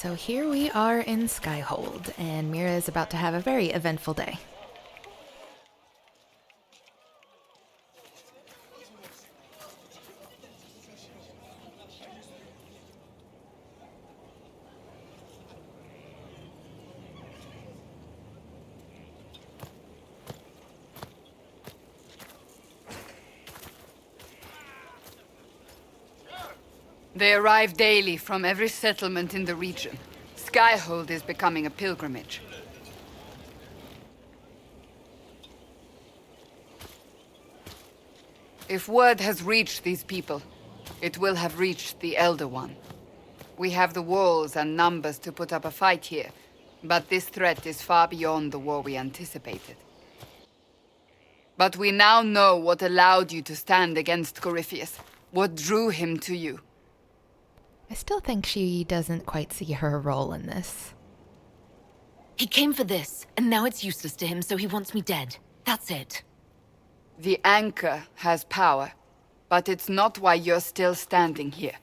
So here we are in Skyhold, and Mira is about to have a very eventful day. They arrive daily from every settlement in the region. Skyhold is becoming a pilgrimage. If word has reached these people, it will have reached the Elder One. We have the walls and numbers to put up a fight here, but this threat is far beyond the war we anticipated. But we now know what allowed you to stand against Corypheus, what drew him to you. I still think she doesn't quite see her role in this. He came for this, and now it's useless to him, so he wants me dead. That's it. The anchor has power, but it's not why you're still standing here.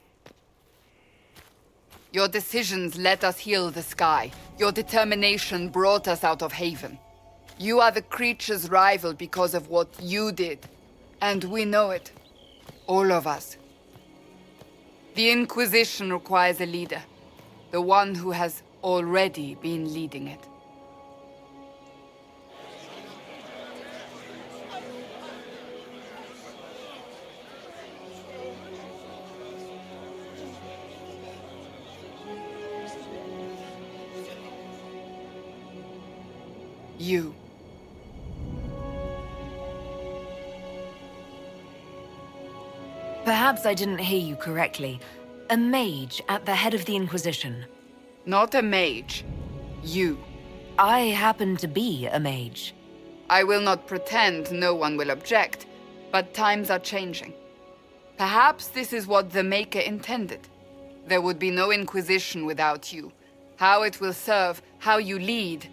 Your decisions let us heal the sky. Your determination brought us out of Haven. You are the creature's rival because of what you did. And we know it. All of us. The Inquisition requires a leader. The one who has already been leading it. You. Perhaps I didn't hear you correctly. A mage at the head of the Inquisition. Not a mage. You. I happen to be a mage. I will not pretend no one will object, but times are changing. Perhaps this is what the Maker intended. There would be no Inquisition without you. How it will serve, how you lead,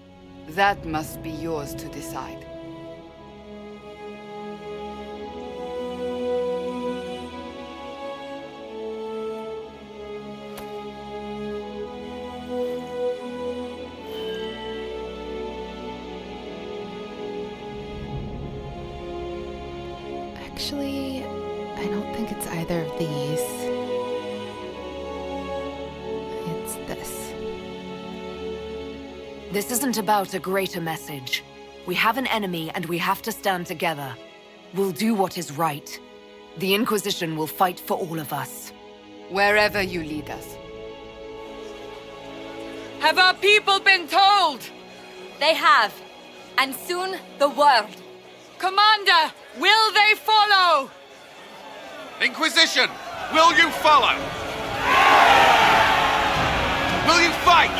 that must be yours to decide. Actually, I don't think it's either of these. It's this. This isn't about a greater message. We have an enemy and we have to stand together. We'll do what is right. The Inquisition will fight for all of us. Wherever you lead us. Have our people been told? They have. And soon, the world. Commander, will they follow? Inquisition, will you follow? Will you fight?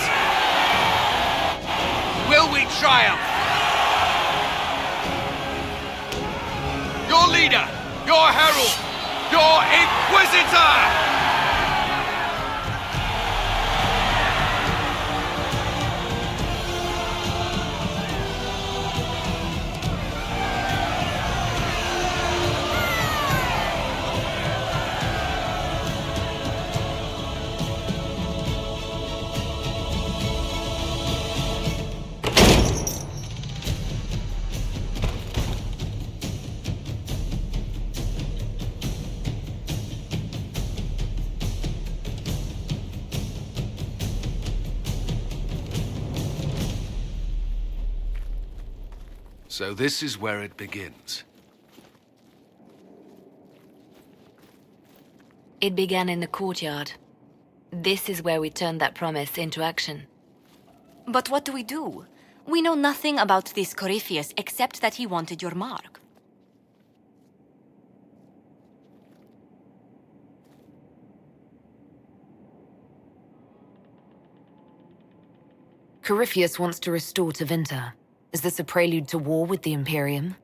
Will we triumph? Your leader, your herald, your Inquisitor! So this is where it begins. It began in the courtyard. This is where we turned that promise into action. But what do? We know nothing about this Corypheus except that he wanted your mark. Corypheus wants to restore Tevinter. Is this a prelude to war with the Imperium?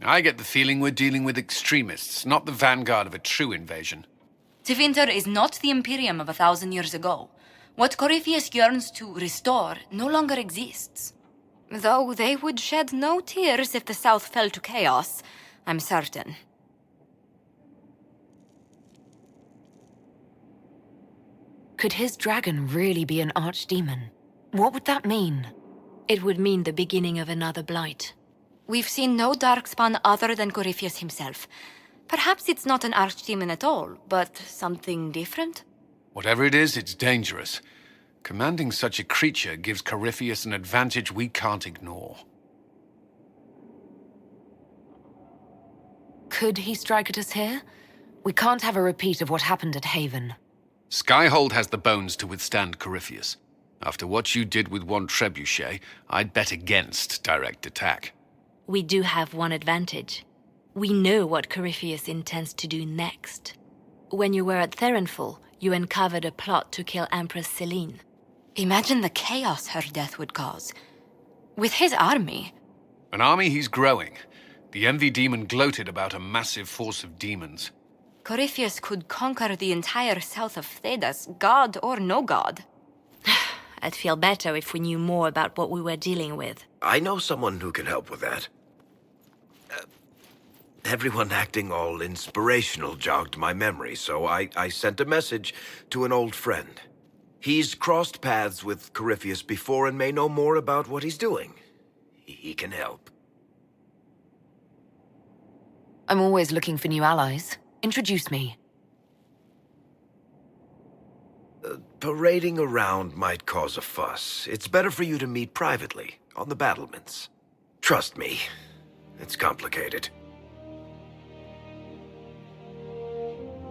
I get the feeling we're dealing with extremists, not the vanguard of a true invasion. Tevinter is not the Imperium of 1,000 years ago. What Corypheus yearns to restore no longer exists. Though they would shed no tears if the South fell to chaos, I'm certain. Could his dragon really be an archdemon? What would that mean? It would mean the beginning of another blight. We've seen no darkspawn other than Corypheus himself. Perhaps it's not an archdemon at all, but something different? Whatever it is, it's dangerous. Commanding such a creature gives Corypheus an advantage we can't ignore. Could he strike at us here? We can't have a repeat of what happened at Haven. Skyhold has the bones to withstand Corypheus. After what you did with one trebuchet, I'd bet against direct attack. We do have one advantage. We know what Corypheus intends to do next. When you were at Therenfall, you uncovered a plot to kill Empress Selene. Imagine the chaos her death would cause. With his army. An army he's growing. The Envy Demon gloated about a massive force of demons. Corypheus could conquer the entire south of Thedas, god or no god. I'd feel better if we knew more about what we were dealing with. I know someone who can help with that. Everyone acting all inspirational jogged my memory, so I sent a message to an old friend. He's crossed paths with Corypheus before and may know more about what he's doing. He can help. I'm always looking for new allies. Introduce me. Parading around might cause a fuss. It's better for you to meet privately, on the battlements. Trust me, it's complicated.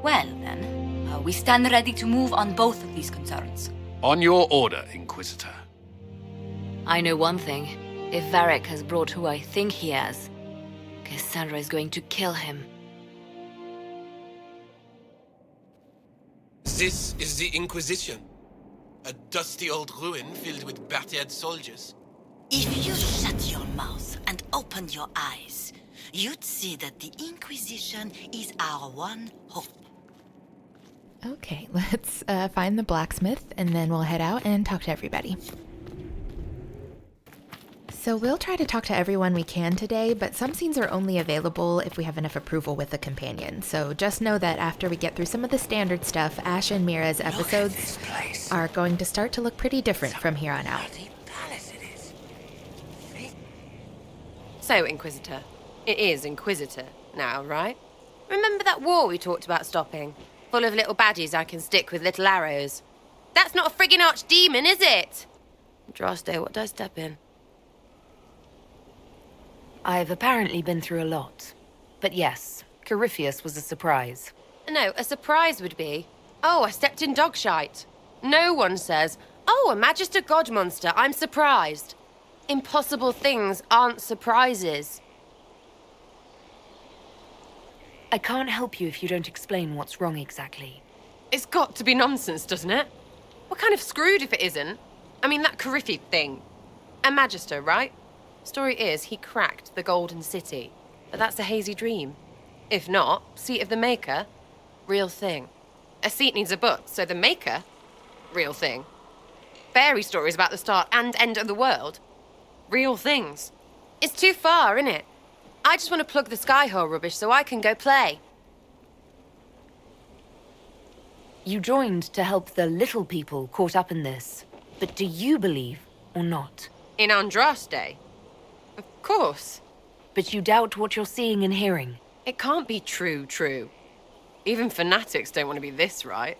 Well, then, we stand ready to move on both of these concerns. On your order, Inquisitor. I know one thing. If Varric has brought who I think he has, Cassandra is going to kill him. This is the Inquisition. A dusty old ruin filled with battered soldiers. If you shut your mouth and open your eyes, you'd see that the Inquisition is our one hope. Okay, let's find the blacksmith, and then we'll head out and talk to everybody. So we'll try to talk to everyone we can today, but some scenes are only available if we have enough approval with a companion. So just know that after we get through some of the standard stuff, Ash and Mira's episodes are going to start to look pretty different from here on out. So, Inquisitor. It is Inquisitor now, right? Remember that war we talked about stopping? Full of little baddies I can stick with little arrows. That's not a friggin' archdemon, is it? Droste, what did I step in? I've apparently been through a lot. But yes, Corypheus was a surprise. No, a surprise would be, oh, I stepped in dog shite. No one says, oh, a Magister God monster, I'm surprised. Impossible things aren't surprises. I can't help you if you don't explain what's wrong exactly. It's got to be nonsense, doesn't it? We're kind of screwed if it isn't. I mean, that Corypheus thing. A Magister, right? Story is, he cracked the Golden City. But that's a hazy dream. If not, Seat of the Maker, real thing. A seat needs a book, so the Maker, real thing. Fairy stories about the start and end of the world, real things. It's too far, innit? I just want to plug the Skyhold rubbish so I can go play. You joined to help the little people caught up in this. But do you believe or not? In Andraste? Of course. But you doubt what you're seeing and hearing. It can't be true. Even fanatics don't want to be this right.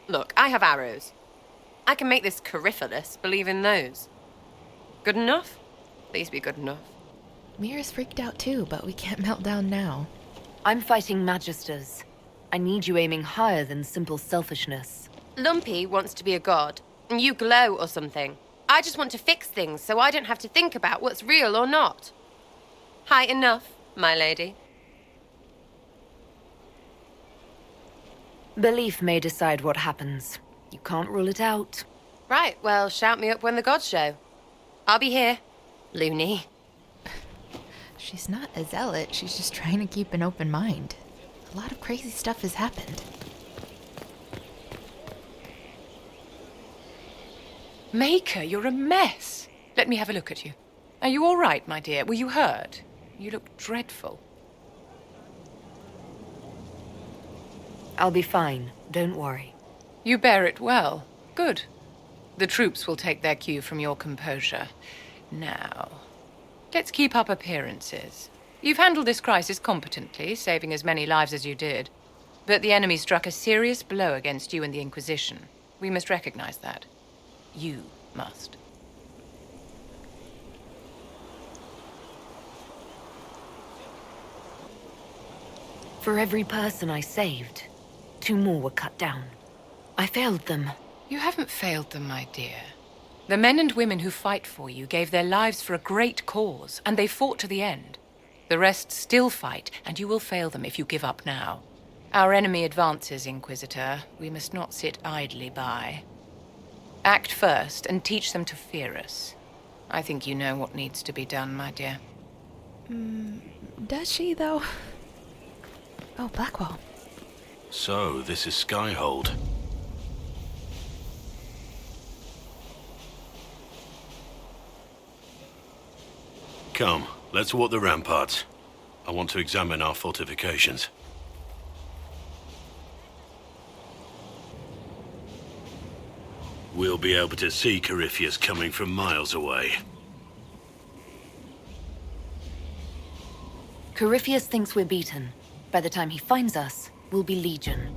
Look, I have arrows. I can make this Corypheus believe in those. Good enough? Please be good enough. Mira's freaked out too, but we can't melt down now. I'm fighting Magisters. I need you aiming higher than simple selfishness. Lumpy wants to be a god, and you glow or something. I just want to fix things so I don't have to think about what's real or not. High enough, my lady. Belief may decide what happens. You can't rule it out. Right, well, shout me up when the gods show. I'll be here, loony. She's not a zealot, she's just trying to keep an open mind. A lot of crazy stuff has happened. Maker, you're a mess. Let me have a look at you. Are you all right, my dear? Were you hurt? You look dreadful. I'll be fine. Don't worry. You bear it well. Good. The troops will take their cue from your composure. Now, let's keep up appearances. You've handled this crisis competently, saving as many lives as you did. But the enemy struck a serious blow against you and the Inquisition. We must recognize that. You must. For every person I saved, 2 more were cut down. I failed them. You haven't failed them, my dear. The men and women who fight for you gave their lives for a great cause, and they fought to the end. The rest still fight, and you will fail them if you give up now. Our enemy advances, Inquisitor. We must not sit idly by. Act first, and teach them to fear us. I think you know what needs to be done, my dear. Does she, though? Oh, Blackwall. So, this is Skyhold. Come, let's walk the ramparts. I want to examine our fortifications. We'll be able to see Corypheus coming from miles away. Corypheus thinks we're beaten. By the time he finds us, we'll be Legion.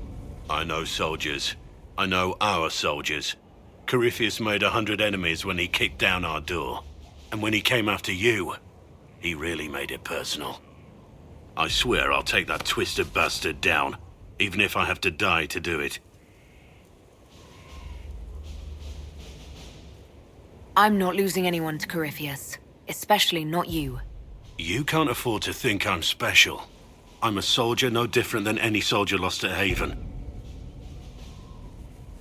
I know soldiers. I know our soldiers. Corypheus made 100 enemies when he kicked down our door. And when he came after you, he really made it personal. I swear I'll take that twisted bastard down, even if I have to die to do it. I'm not losing anyone to Corypheus, especially not you. You can't afford to think I'm special. I'm a soldier no different than any soldier lost at Haven.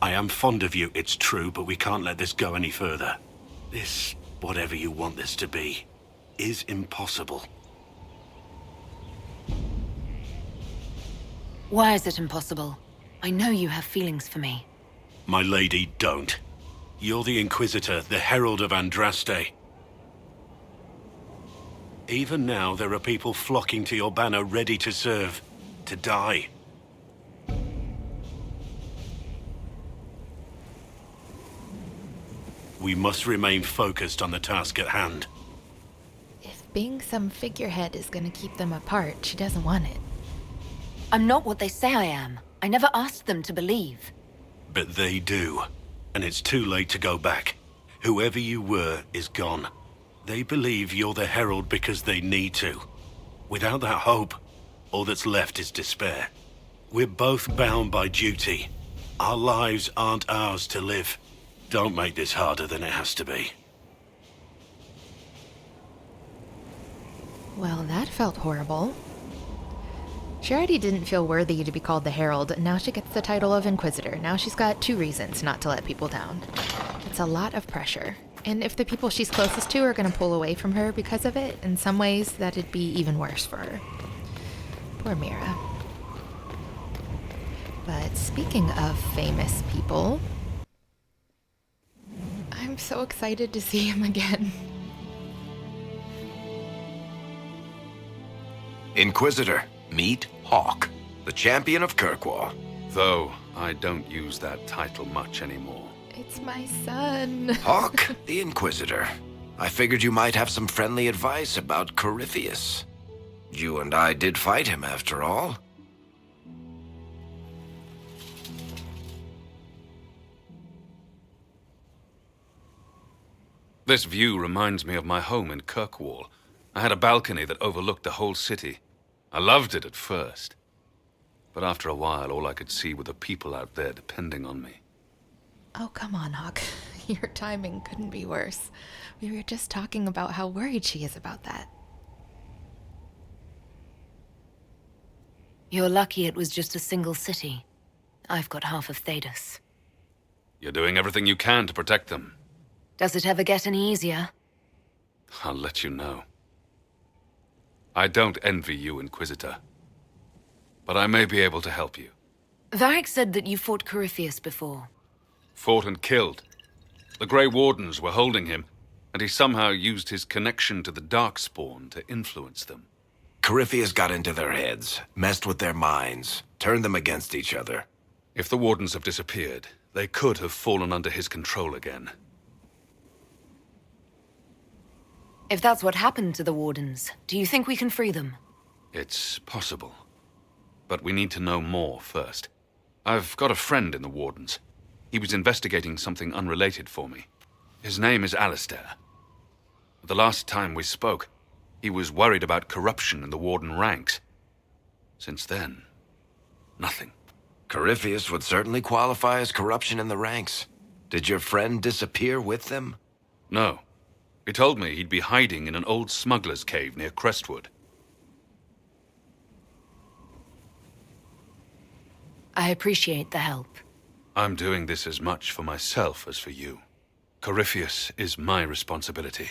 I am fond of you, it's true, but we can't let this go any further. This, whatever you want this to be, is impossible. Why is it impossible? I know you have feelings for me. My lady, don't. You're the Inquisitor, the Herald of Andraste. Even now, there are people flocking to your banner ready to serve, to die. We must remain focused on the task at hand. If being some figurehead is gonna keep them apart, she doesn't want it. I'm not what they say I am. I never asked them to believe. But they do. And it's too late to go back. Whoever you were is gone. They believe you're the Herald because they need to. Without that hope, all that's left is despair. We're both bound by duty. Our lives aren't ours to live. Don't make this harder than it has to be. Well, that felt horrible. She already didn't feel worthy to be called the Herald, and now she gets the title of Inquisitor. Now she's got 2 reasons not to let people down. It's a lot of pressure. And if the people she's closest to are going to pull away from her because of it, in some ways, that'd be even worse for her. Poor Mira. But speaking of famous people, I'm so excited to see him again. Inquisitor, meet Hawke, the champion of Kirkwall. Though I don't use that title much anymore. It's my son. Hawke, the Inquisitor. I figured you might have some friendly advice about Corypheus. You and I did fight him, after all. This view reminds me of my home in Kirkwall. I had a balcony that overlooked the whole city. I loved it at first. But after a while, all I could see were the people out there depending on me. Oh, come on, Hawke. Your timing couldn't be worse. We were just talking about how worried she is about that. You're lucky it was just a single city. I've got half of Thedas. You're doing everything you can to protect them. Does it ever get any easier? I'll let you know. I don't envy you, Inquisitor. But I may be able to help you. Varric said that you fought Corypheus before. Fought and killed. The Grey Wardens were holding him, and he somehow used his connection to the Darkspawn to influence them. Corypheus got into their heads, messed with their minds, turned them against each other. If the Wardens have disappeared, They could have fallen under his control again. If that's what happened to the Wardens, do you think we can free them? It's possible. But we need to know more first. I've got a friend in the Wardens. He was investigating something unrelated for me. His name is Alistair. The last time we spoke, he was worried about corruption in the Warden ranks. Since then, nothing. Corypheus would certainly qualify as corruption in the ranks. Did your friend disappear with them? No. He told me he'd be hiding in an old smuggler's cave near Crestwood. I appreciate the help. I'm doing this as much for myself as for you. Corypheus is my responsibility.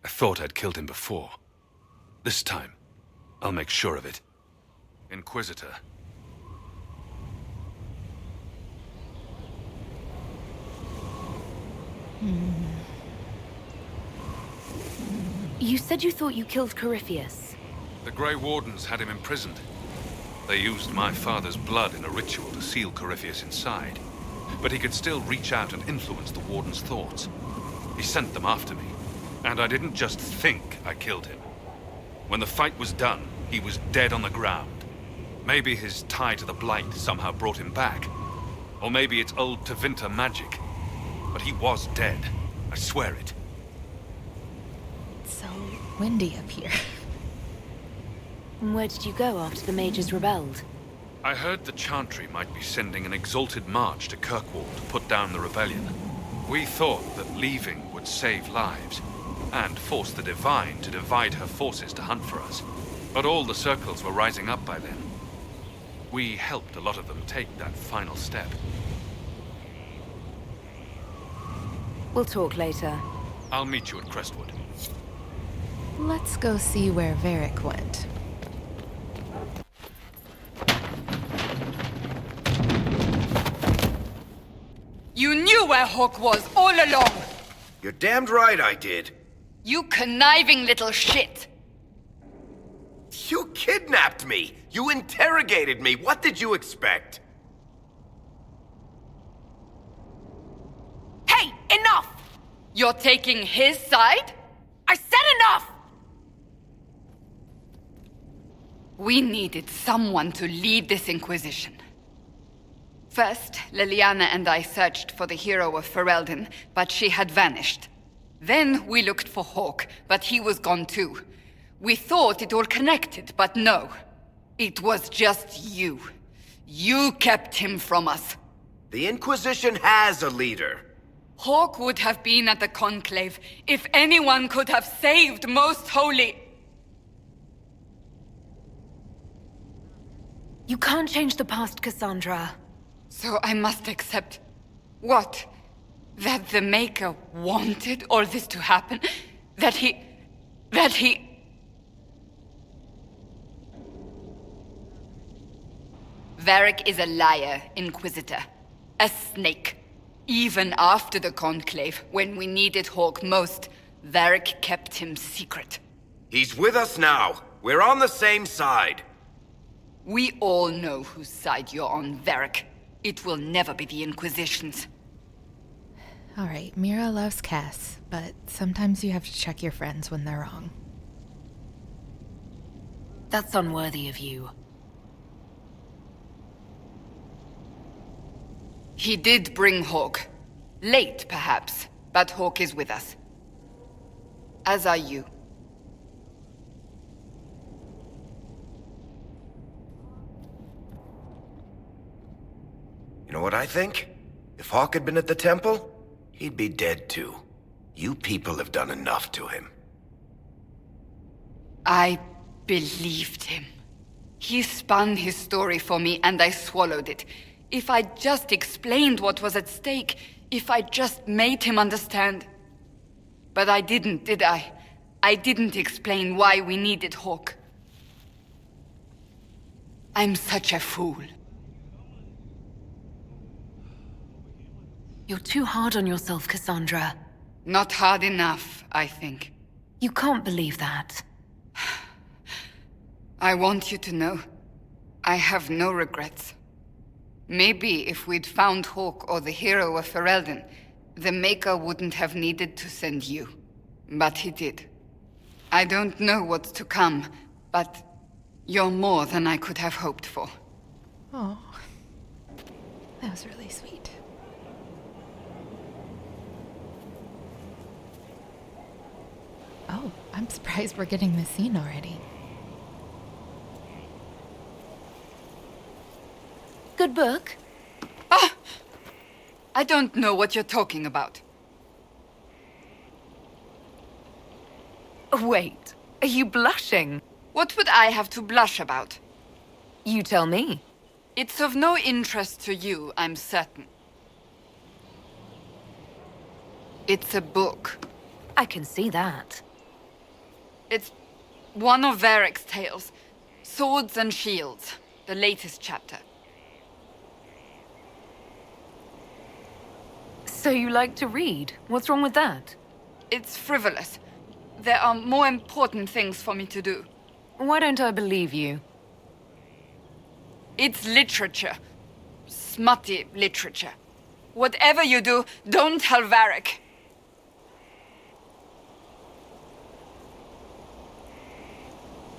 I thought I'd killed him before. This time, I'll make sure of it. Inquisitor. You said you thought you killed Corypheus. The Grey Wardens had him imprisoned. They used my father's blood in a ritual to seal Corypheus inside. But he could still reach out and influence the Warden's thoughts. He sent them after me. And I didn't just think I killed him. When the fight was done, he was dead on the ground. Maybe his tie to the Blight somehow brought him back. Or maybe it's old Tevinter magic. But he was dead. I swear it. It's so windy up here. And where did you go after the mages rebelled? I heard the Chantry might be sending an exalted march to Kirkwall to put down the rebellion. We thought that leaving would save lives, and force the Divine to divide her forces to hunt for us. But all the circles were rising up by then. We helped a lot of them take that final step. We'll talk later. I'll meet you at Crestwood. Let's go see where Varric went. You knew where Hawke was all along! You're damned right I did. You conniving little shit! You kidnapped me! You interrogated me! What did you expect? Hey, enough! You're taking his side? I said enough! We needed someone to lead this Inquisition. First, Liliana and I searched for the hero of Ferelden, but she had vanished. Then we looked for Hawke, but he was gone too. We thought it all connected, but no. It was just you. You kept him from us. The Inquisition has a leader. Hawke would have been at the Conclave if anyone could have saved Most Holy. You can't change the past, Cassandra. So I must accept... what? That the Maker wanted all this to happen? That he... Varric is a liar, Inquisitor. A snake. Even after the Conclave, when we needed Hawke most, Varric kept him secret. He's with us now. We're on the same side. We all know whose side you're on, Varric. It will never be the Inquisition's. All right, Mira loves Cass, but sometimes you have to check your friends when they're wrong. That's unworthy of you. He did bring Hawke. Late, perhaps, but Hawke is with us. As are you. You know what I think? If Hawke had been at the temple, he'd be dead too. You people have done enough to him. I believed him. He spun his story for me and I swallowed it. If I just explained what was at stake, if I just made him understand. But I didn't, did I? I didn't explain why we needed Hawke. I'm such a fool. You're too hard on yourself, Cassandra. Not hard enough, I think. You can't believe that. I want you to know, I have no regrets. Maybe if we'd found Hawke or the hero of Ferelden, the Maker wouldn't have needed to send you. But he did. I don't know what's to come, but you're more than I could have hoped for. Oh, that was really sweet. Oh, I'm surprised we're getting this scene already. Good book. Ah! I don't know what you're talking about. Wait, are you blushing? What would I have to blush about? You tell me. It's of no interest to you, I'm certain. It's a book. I can see that. It's one of Varric's tales. Swords and Shields, the latest chapter. So you like to read? What's wrong with that? It's frivolous. There are more important things for me to do. Why don't I believe you? It's literature. Smutty literature. Whatever you do, don't tell Varric.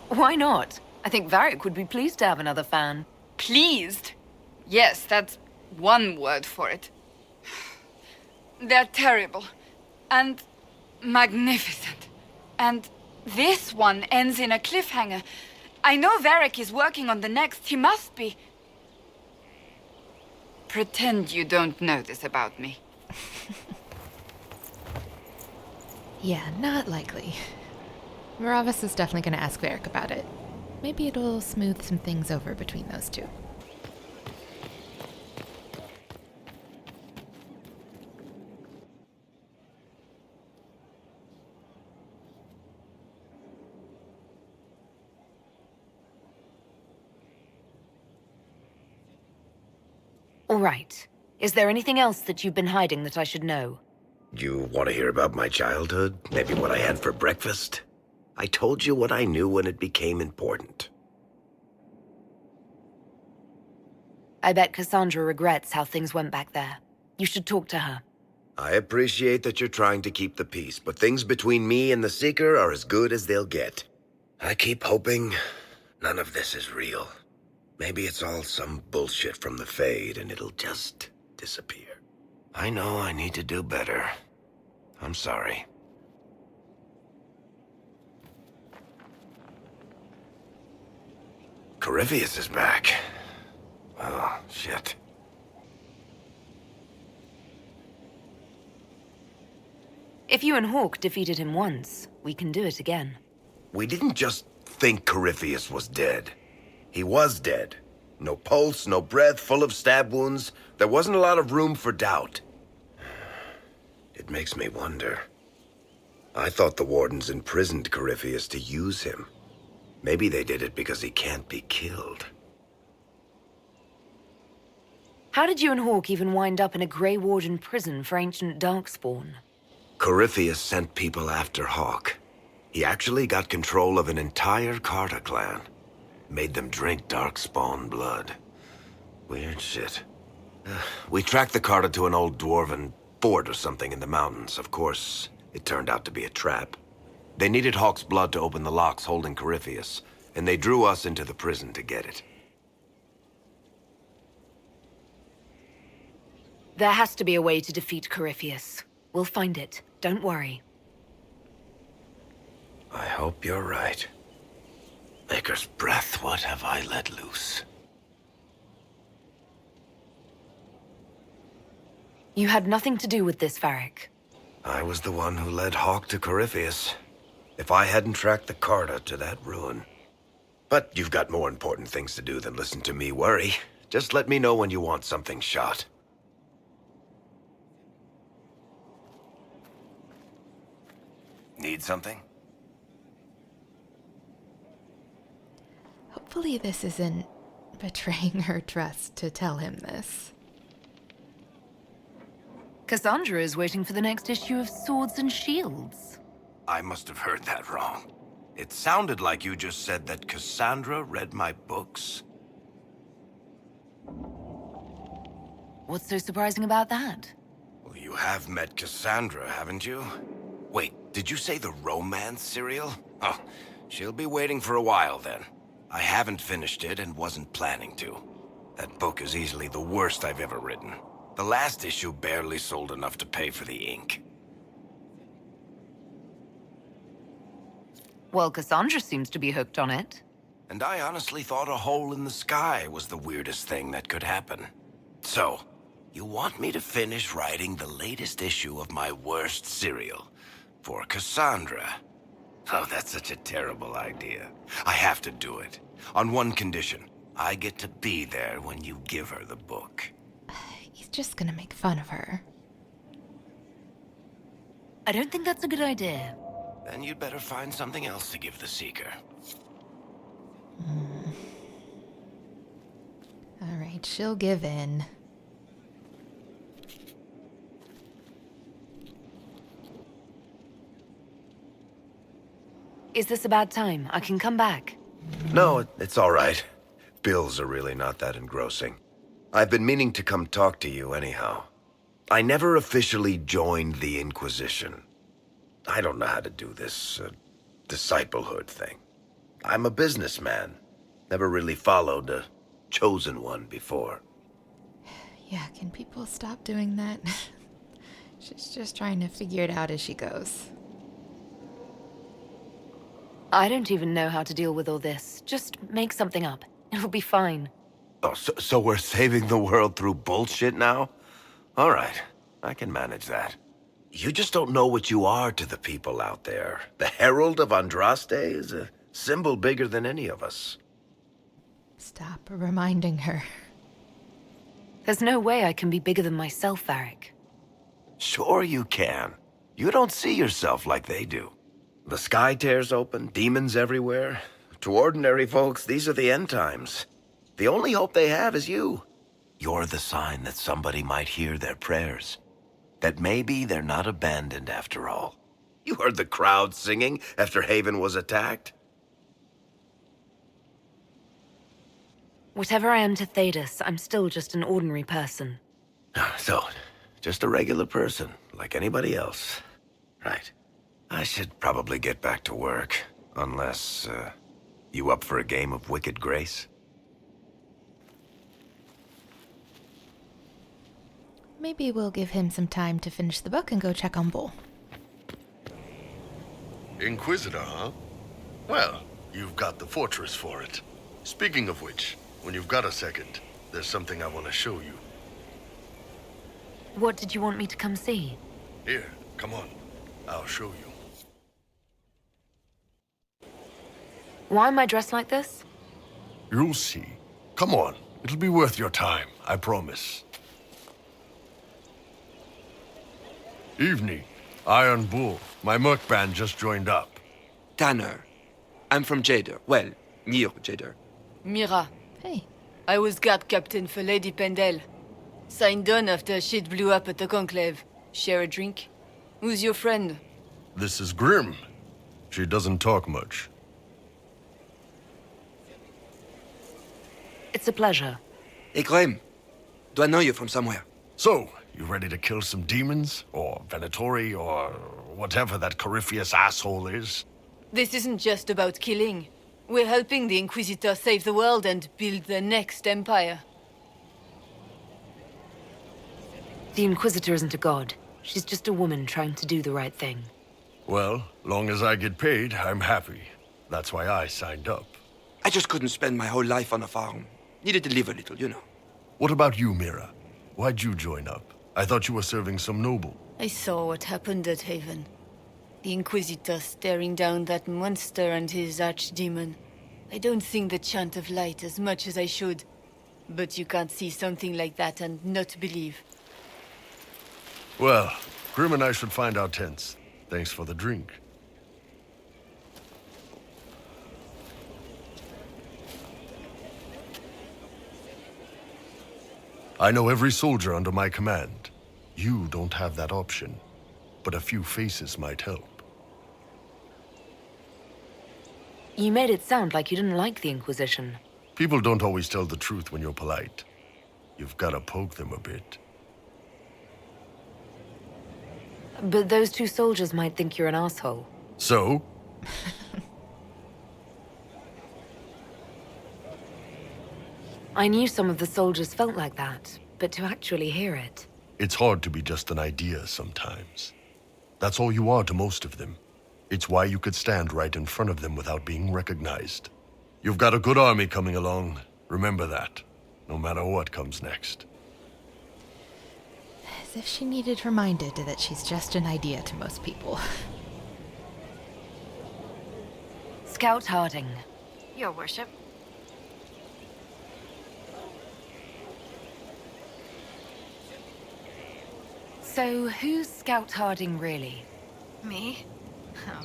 Why not? I think Varric would be pleased to have another fan. Pleased? Yes, that's one word for it. They're terrible. And magnificent. And this one ends in a cliffhanger. I know Varric is working on the next. He must be. Pretend you don't know this about me. Yeah, not likely. Meravas is definitely going to ask Varric about it. Maybe it'll smooth some things over between those two. All right. Is there anything else that you've been hiding that I should know? You want to hear about my childhood? Maybe what I had for breakfast? I told you what I knew when it became important. I bet Cassandra regrets how things went back there. You should talk to her. I appreciate that you're trying to keep the peace, but things between me and the Seeker are as good as they'll get. I keep hoping none of this is real. Maybe it's all some bullshit from the Fade and it'll just disappear. I know I need to do better. I'm sorry. Corypheus is back. Oh, shit. If you and Hawke defeated him once, we can do it again. We didn't just think Corypheus was dead. He was dead. No pulse, no breath, full of stab wounds. There wasn't a lot of room for doubt. It makes me wonder. I thought the Wardens imprisoned Corypheus to use him. Maybe they did it because he can't be killed. How did you and Hawke even wind up in a Grey Warden prison for ancient Darkspawn? Corypheus sent people after Hawke. He actually got control of an entire Carter clan. Made them drink Darkspawn blood. Weird shit. We tracked the Carter to an old dwarven fort or something in the mountains. Of course, it turned out to be a trap. They needed Hawke's blood to open the locks holding Corypheus, and they drew us into the prison to get it. There has to be a way to defeat Corypheus. We'll find it. Don't worry. I hope you're right. Maker's breath, what have I let loose? You had nothing to do with this, Varric. I was the one who led Hawke to Corypheus. If I hadn't tracked the Carter to that ruin. But you've got more important things to do than listen to me worry. Just let me know when you want something shot. Need something? Hopefully this isn't betraying her trust to tell him this. Cassandra is waiting for the next issue of Swords and Shields. I must have heard that wrong. It sounded like you just said that Cassandra read my books. What's so surprising about that? Well, you have met Cassandra, haven't you? Wait, did you say the romance serial? Oh, she'll be waiting for a while then. I haven't finished it and wasn't planning to. That book is easily the worst I've ever written. The last issue barely sold enough to pay for the ink. Well, Cassandra seems to be hooked on it. And I honestly thought a hole in the sky was the weirdest thing that could happen. So, you want me to finish writing the latest issue of my worst serial for Cassandra? Oh, that's such a terrible idea. I have to do it. On one condition. I get to be there when you give her the book. He's just gonna make fun of her. I don't think that's a good idea. Then you'd better find something else to give the Seeker. Alright, she'll give in. Is this a bad time? I can come back. No, it's all right. Bills are really not that engrossing. I've been meaning to come talk to you anyhow. I never officially joined the Inquisition. I don't know how to do this, disciplehood thing. I'm a businessman. Never really followed a chosen one before. Yeah, can people stop doing that? She's just trying to figure it out as she goes. I don't even know how to deal with all this. Just make something up. It'll be fine. Oh, so we're saving the world through bullshit now? All right, I can manage that. You just don't know what you are to the people out there. The Herald of Andraste is a symbol bigger than any of us. Stop reminding her. There's no way I can be bigger than myself, Varric. Sure you can. You don't see yourself like they do. The sky tears open, demons everywhere. To ordinary folks, these are the end times. The only hope they have is you. You're the sign that somebody might hear their prayers. That maybe they're not abandoned after all. You heard the crowd singing after Haven was attacked? Whatever I am to Thedas, I'm still just an ordinary person. So, just a regular person, like anybody else. Right. I should probably get back to work. Unless, you up for a game of Wicked Grace? Maybe we'll give him some time to finish the book and go check on Bull. Inquisitor, huh? Well, you've got the fortress for it. Speaking of which, when you've got a second, there's something I want to show you. What did you want me to come see? Here, come on. I'll show you. Why am I dressed like this? You'll see. Come on. It'll be worth your time, I promise. Evening. Iron Bull. My merc band just joined up. Tanner. I'm from Jader. Well, near Jader. Mira. Hey. I was guard captain for Lady Pendel. Signed on after shit blew up at the Conclave. Share a drink? Who's your friend? This is Grim. She doesn't talk much. It's a pleasure. Hey, Graham. Do I know you from somewhere? So, you ready to kill some demons? Or Venatori? Or whatever that Corypheus asshole is? This isn't just about killing. We're helping the Inquisitor save the world and build the next empire. The Inquisitor isn't a god. She's just a woman trying to do the right thing. Well, long as I get paid, I'm happy. That's why I signed up. I just couldn't spend my whole life on a farm. Needed to live a little, you know. What about you, Mira? Why'd you join up? I thought you were serving some noble. I saw what happened at Haven. The Inquisitor staring down that monster and his archdemon. I don't sing the chant of light as much as I should. But you can't see something like that and not believe. Well, Grim and I should find our tents. Thanks for the drink. I know every soldier under my command. You don't have that option, but a few faces might help. You made it sound like you didn't like the Inquisition. People don't always tell the truth when you're polite. You've got to poke them a bit. But those two soldiers might think you're an asshole. So? I knew some of the soldiers felt like that, but to actually hear it... It's hard to be just an idea sometimes. That's all you are to most of them. It's why you could stand right in front of them without being recognized. You've got a good army coming along. Remember that, no matter what comes next. As if she needed reminded that she's just an idea to most people. Scout Harding. Your worship. So, who's Scout Harding really? Me? Oh,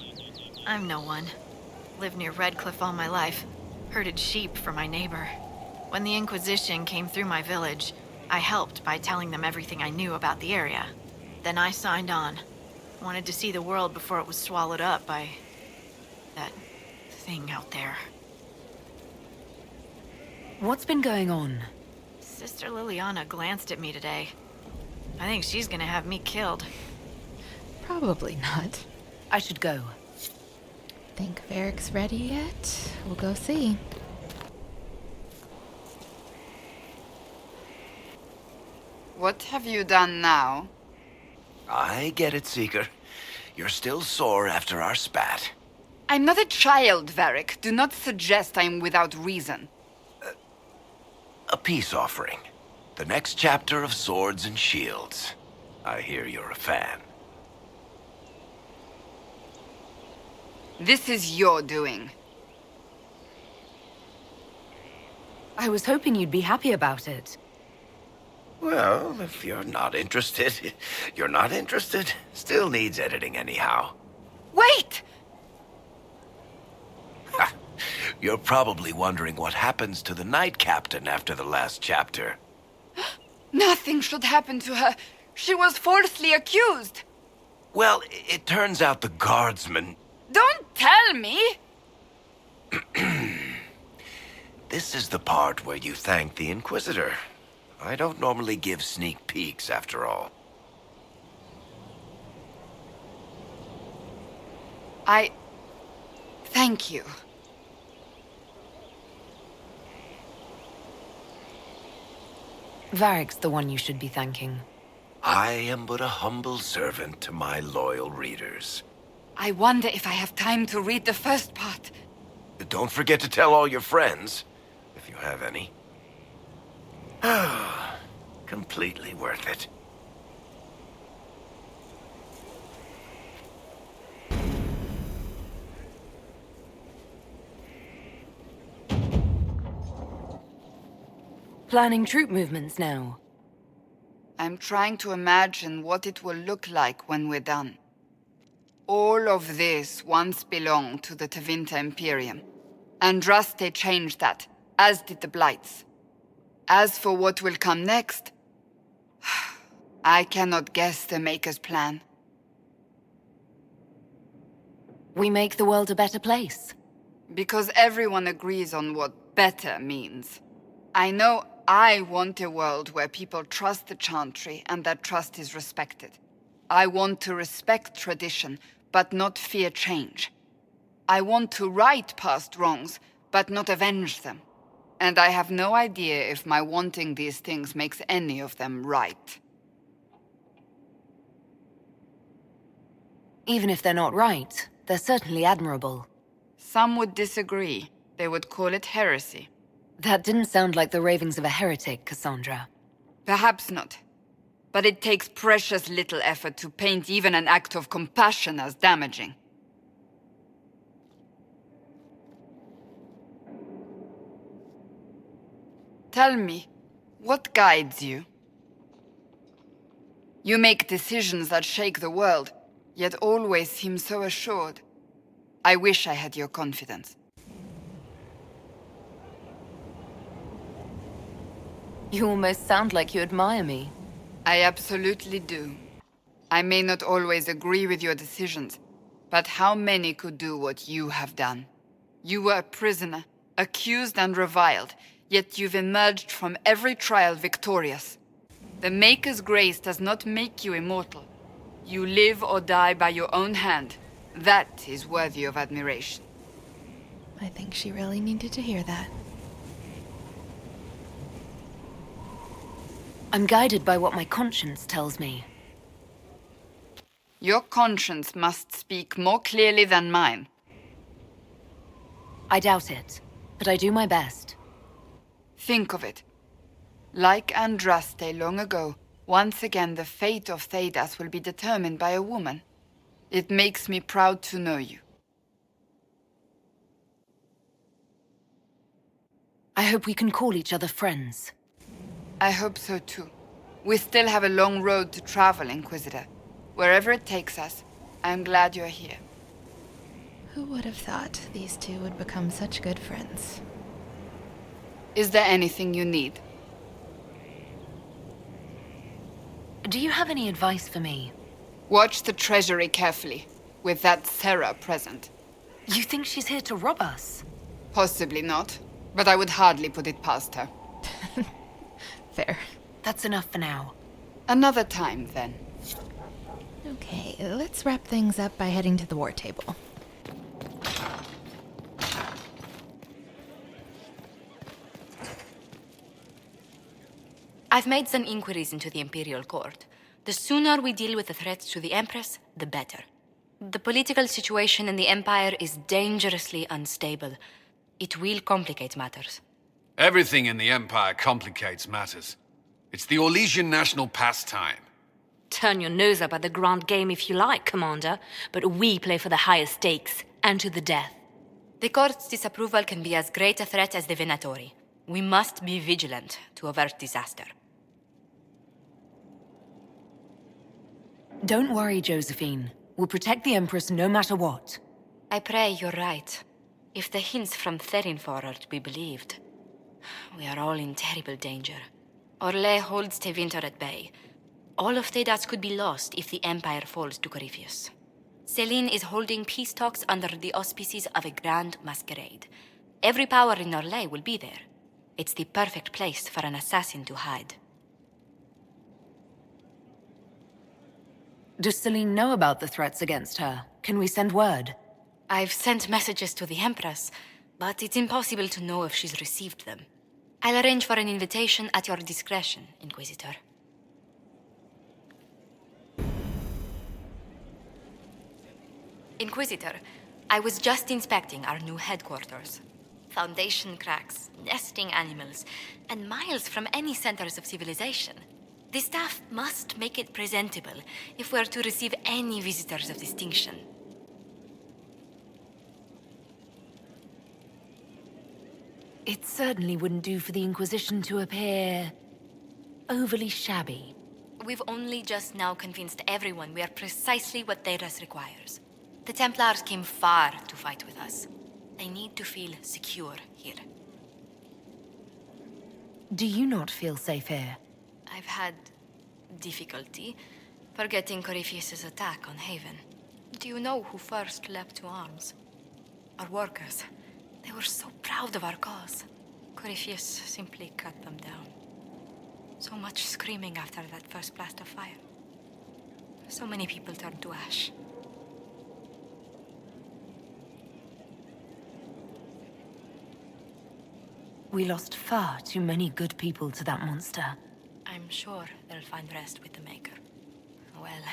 I'm no one. Lived near Redcliffe all my life. Herded sheep for my neighbor. When the Inquisition came through my village, I helped by telling them everything I knew about the area. Then I signed on. Wanted to see the world before it was swallowed up by... that thing out there. What's been going on? Sister Liliana glanced at me today. I think she's gonna have me killed. Probably not. I should go. Think Varric's ready yet? We'll go see. What have you done now? I get it, Seeker. You're still sore after our spat. I'm not a child, Varric. Do not suggest I'm without reason. A peace offering. The next chapter of Swords and Shields. I hear you're a fan. This is your doing. I was hoping you'd be happy about it. Well, if you're not interested, you're not interested. Still needs editing anyhow. Wait! You're probably wondering what happens to the Knight Captain after the last chapter. Nothing should happen to her. She was falsely accused. Well, it turns out the guardsman... Don't tell me! This is the part where you thank the Inquisitor. I don't normally give sneak peeks, after all. Thank you. Varric's the one you should be thanking. I am but a humble servant to my loyal readers. I wonder if I have time to read the first part. Don't forget to tell all your friends, if you have any. Completely worth it. Planning troop movements now. I'm trying to imagine what it will look like when we're done. All of this once belonged to the Tevinter Imperium. Andraste changed that, as did the Blights. As for what will come next, I cannot guess the Maker's plan. We make the world a better place. Because everyone agrees on what better means. I know I want a world where people trust the Chantry and that trust is respected. I want to respect tradition, but not fear change. I want to right past wrongs, but not avenge them. And I have no idea if my wanting these things makes any of them right. Even if they're not right, they're certainly admirable. Some would disagree. They would call it heresy. That didn't sound like the ravings of a heretic, Cassandra. Perhaps not. But it takes precious little effort to paint even an act of compassion as damaging. Tell me, what guides you? You make decisions that shake the world, yet always seem so assured. I wish I had your confidence. You almost sound like you admire me. I absolutely do. I may not always agree with your decisions, but how many could do what you have done? You were a prisoner, accused and reviled, yet you've emerged from every trial victorious. The Maker's grace does not make you immortal. You live or die by your own hand. That is worthy of admiration. I think she really needed to hear that. I'm guided by what my conscience tells me. Your conscience must speak more clearly than mine. I doubt it, but I do my best. Think of it. Like Andraste long ago, once again the fate of Thedas will be determined by a woman. It makes me proud to know you. I hope we can call each other friends. I hope so too. We still have a long road to travel, Inquisitor. Wherever it takes us, I'm glad you're here. Who would have thought these two would become such good friends? Is there anything you need? Do you have any advice for me? Watch the treasury carefully, with that Sarah present. You think she's here to rob us? Possibly not, but I would hardly put it past her. Fair. That's enough for now. Another time, then. Okay, let's wrap things up by heading to the war table. I've made some inquiries into the Imperial Court. The sooner we deal with the threats to the Empress, the better. The political situation in the Empire is dangerously unstable. It will complicate matters. Everything in the Empire complicates matters. It's the Orlesian national pastime. Turn your nose up at the grand game if you like, Commander, but we play for the highest stakes, and to the death. The Court's disapproval can be as great a threat as the Venatori. We must be vigilant to avert disaster. Don't worry, Josephine. We'll protect the Empress no matter what. I pray you're right. If the hints from Therinfor are to be believed, we are all in terrible danger. Orlais holds Tevinter at bay. All of Thedas could be lost if the Empire falls to Corypheus. Selene is holding peace talks under the auspices of a grand masquerade. Every power in Orlais will be there. It's the perfect place for an assassin to hide. Does Selene know about the threats against her? Can we send word? I've sent messages to the Empress, but it's impossible to know if she's received them. I'll arrange for an invitation at your discretion, Inquisitor. Inquisitor, I was just inspecting our new headquarters. Foundation cracks, nesting animals, and miles from any centers of civilization. The staff must make it presentable if we're to receive any visitors of distinction. It certainly wouldn't do for the Inquisition to appear overly shabby. We've only just now convinced everyone we are precisely what Thedas requires. The Templars came far to fight with us. They need to feel secure here. Do you not feel safe here? I've had difficulty forgetting Corypheus's attack on Haven. Do you know who first leapt to arms? Our workers. They were so proud of our cause. Corypheus simply cut them down. So much screaming after that first blast of fire. So many people turned to ash. We lost far too many good people to that monster. I'm sure they'll find rest with the Maker. Well,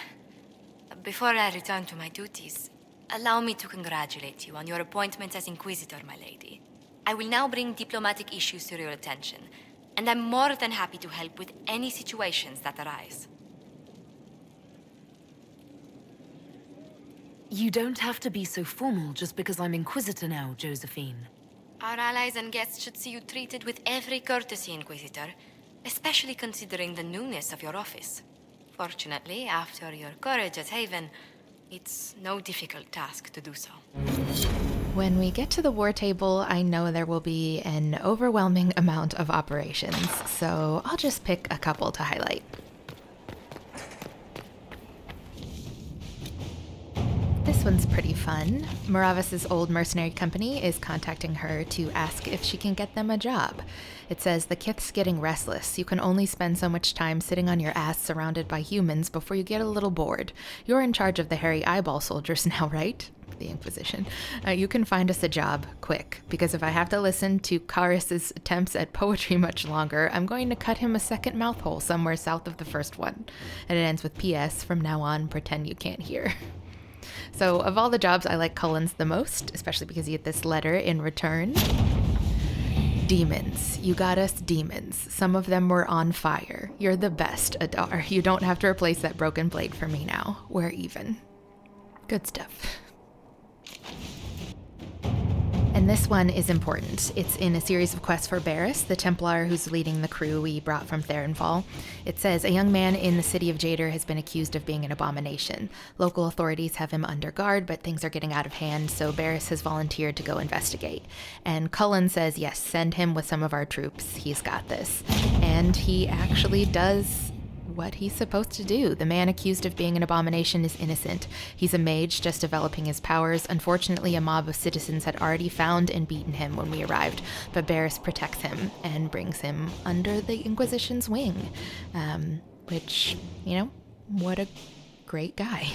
before I return to my duties, allow me to congratulate you on your appointment as Inquisitor, my lady. I will now bring diplomatic issues to your attention, and I'm more than happy to help with any situations that arise. You don't have to be so formal just because I'm Inquisitor now, Josephine. Our allies and guests should see you treated with every courtesy, Inquisitor, especially considering the newness of your office. Fortunately, after your courage at Haven, it's no difficult task to do so. When we get to the war table, I know there will be an overwhelming amount of operations, so I'll just pick a couple to highlight. This This one's pretty fun. Meravas' old mercenary company is contacting her to ask if she can get them a job. It says the Kith's getting restless. You can only spend so much time sitting on your ass surrounded by humans before you get a little bored. You're in charge of the hairy eyeball soldiers now, right? The Inquisition. You can find us a job, quick, because if I have to listen to Karis's attempts at poetry much longer, I'm going to cut him a second mouth hole somewhere south of the first one. And it ends with P.S. From now on, pretend you can't hear. So of all the jobs, I like Cullen's the most, especially because you get this letter in return. Demons. You got us demons. Some of them were on fire. You're the best, Adar. You don't have to replace that broken blade for me now. We're even. Good stuff. And this one is important. It's in a series of quests for Barris, the Templar who's leading the crew we brought from Therenfall. It says, a young man in the city of Jader has been accused of being an abomination. Local authorities have him under guard, but things are getting out of hand, so Barris has volunteered to go investigate. And Cullen says, yes, send him with some of our troops. He's got this. And he actually does what he's supposed to do. The man accused of being an abomination is innocent. He's a mage just developing his powers. Unfortunately, a mob of citizens had already found and beaten him when we arrived, but Barris protects him and brings him under the Inquisition's wing. Which, you know, what a great guy.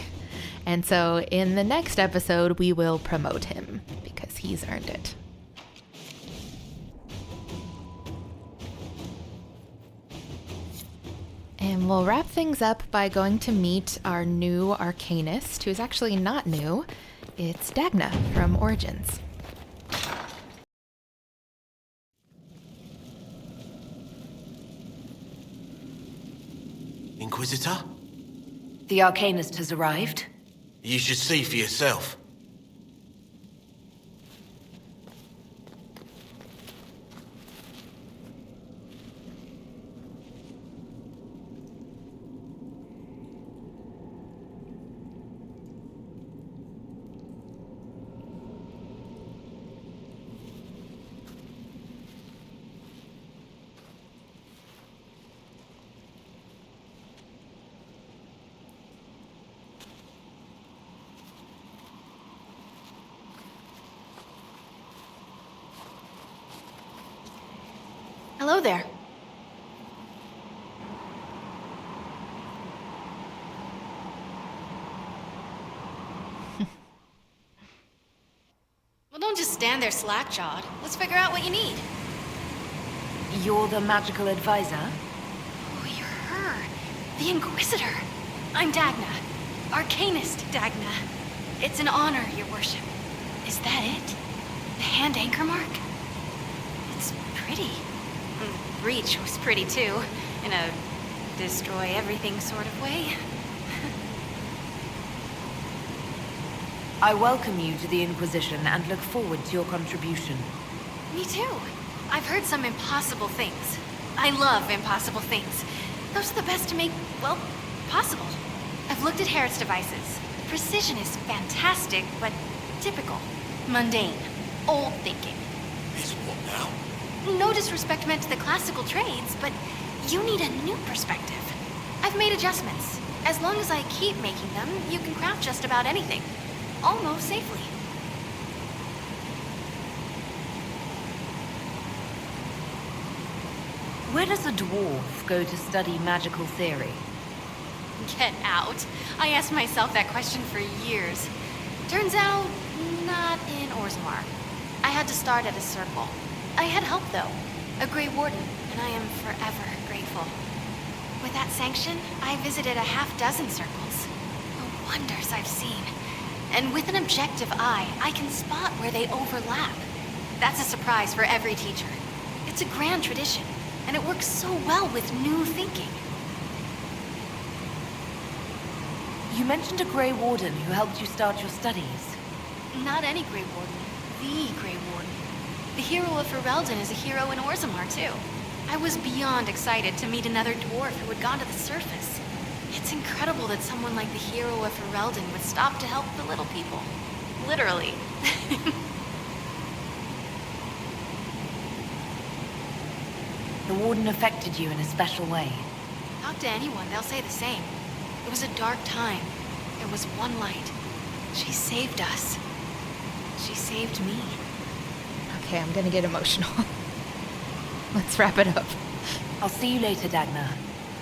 And so in the next episode, we will promote him because he's earned it. And we'll wrap things up by going to meet our new arcanist, who's actually not new. It's Dagna from Origins. Inquisitor? The arcanist has arrived. You should see for yourself. Hello there. Well, don't just stand there slack-jawed. Let's figure out what you need. You're the magical advisor? Oh, you're her. The Inquisitor. I'm Dagna. Arcanist Dagna. It's an honor, your worship. Is that it? The hand anchor mark? It's pretty. The breach was pretty too, in a destroy everything sort of way. I welcome you to the Inquisition and look forward to your contribution. Me too. I've heard some impossible things. I love impossible things. Those are the best to make, well, possible. I've looked at Harriet's devices. The precision is fantastic, but typical. Mundane. Old thinking. Is what now? No disrespect meant to the classical trades, but you need a new perspective. I've made adjustments. As long as I keep making them, you can craft just about anything. Almost safely. Where does a dwarf go to study magical theory? Get out. I asked myself that question for years. Turns out, not in Orzammar. I had to start at a circle. I had help, though. A Grey Warden, and I am forever grateful. With that sanction, I visited a half-dozen circles. The wonders I've seen. And with an objective eye, I can spot where they overlap. That's a surprise for every teacher. It's a grand tradition, and it works so well with new thinking. You mentioned a Grey Warden who helped you start your studies. Not any Grey Warden. The Grey Warden. The hero of Ferelden is a hero in Orzammar, too. I was beyond excited to meet another dwarf who had gone to the surface. It's incredible that someone like the hero of Ferelden would stop to help the little people. Literally. The Warden affected you in a special way. Talk to anyone, they'll say the same. It was a dark time. There was one light. She saved us. She saved me. Okay, I'm gonna get emotional. Let's wrap it up. I'll see you later, Dagna.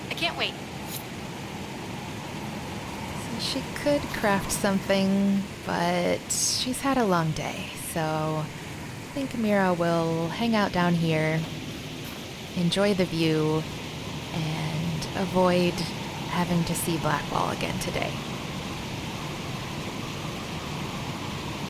I can't wait. So she could craft something, but she's had a long day, so I think Mira will hang out down here, enjoy the view, and avoid having to see Blackwall again today.